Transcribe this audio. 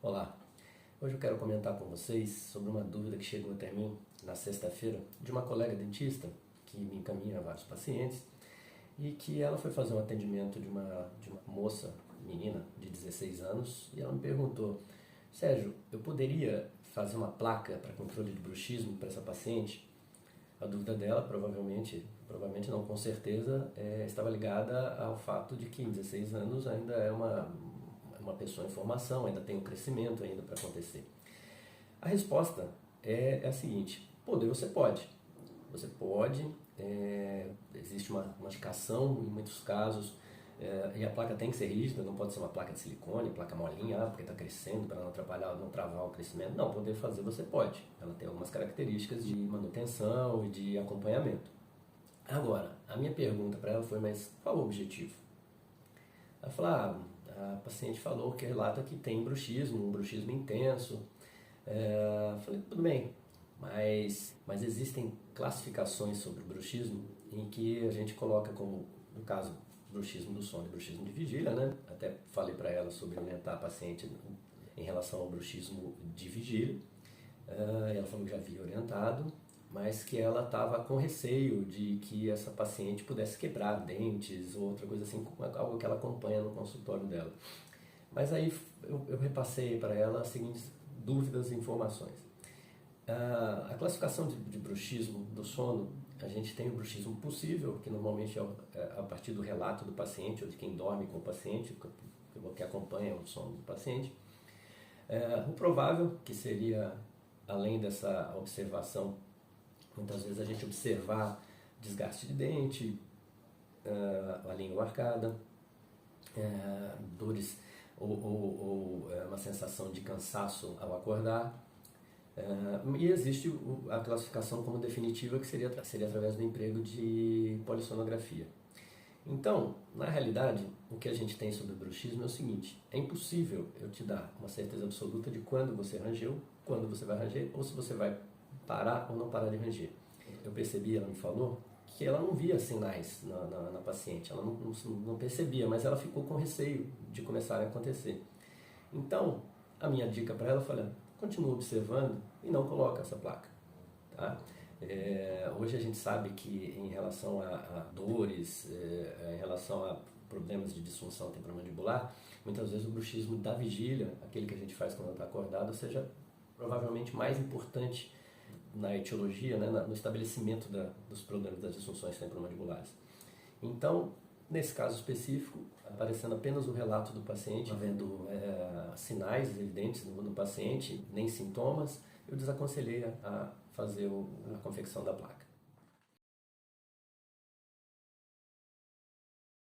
Olá, hoje eu quero comentar com vocês sobre uma dúvida que chegou até mim na sexta-feira de uma colega dentista que me encaminha a vários pacientes e que ela foi fazer um atendimento de uma moça, menina de 16 anos, e ela me perguntou: Sérgio, eu poderia fazer uma placa para controle de bruxismo para essa paciente? A dúvida dela, provavelmente não, com certeza, estava ligada ao fato de que em 16 anos ainda é uma pessoa em formação, ainda tem um crescimento ainda para acontecer. A resposta é a seguinte: poder você pode. Você pode, existe uma indicação em muitos casos, e a placa tem que ser rígida, não pode ser uma placa de silicone, placa molinha, porque está crescendo, para não atrapalhar, não travar o crescimento. Não, poder fazer você pode. Ela tem algumas características de manutenção e de acompanhamento. Agora, a minha pergunta para ela foi: mas qual o objetivo? Ela falou: a paciente falou que relata que tem bruxismo, um bruxismo intenso. Falei: tudo bem, mas existem classificações sobre o bruxismo em que a gente coloca como, no caso, bruxismo do sono e bruxismo de vigília, né? Até falei para ela sobre orientar a paciente em relação ao bruxismo de vigília. Ela falou que já havia orientado, mas que ela estava com receio de que essa paciente pudesse quebrar dentes ou outra coisa assim, algo que ela acompanha no consultório dela. Mas aí eu repassei para ela as seguintes dúvidas e informações. A classificação de bruxismo do sono, a gente tem o bruxismo possível, que normalmente é a partir do relato do paciente ou de quem dorme com o paciente, que acompanha o sono do paciente. O provável, que seria, além dessa observação, muitas vezes a gente observar desgaste de dente, a língua arcada, dores ou uma sensação de cansaço ao acordar. E existe a classificação como definitiva, que seria através do emprego de polissonografia. Então, na realidade, o que a gente tem sobre o bruxismo é o seguinte: é impossível eu te dar uma certeza absoluta de quando você rangeu, quando você vai ranger, ou se você vai parar ou não parar de ranger. Eu percebi, ela me falou, que ela não via sinais na paciente, ela não percebia, mas ela ficou com receio de começarem a acontecer. Então, a minha dica para ela foi: continua observando e não coloca essa placa. Tá? Hoje a gente sabe que em relação a dores, em relação a problemas de disfunção temporomandibular, muitas vezes o bruxismo da vigília, aquele que a gente faz quando está acordado, seja provavelmente mais importante na etiologia, né, no estabelecimento dos problemas das disfunções temporomandibulares. Então, nesse caso específico, aparecendo apenas o relato do paciente, havendo sinais evidentes no paciente, nem sintomas, eu desaconselhei a fazer a confecção da placa.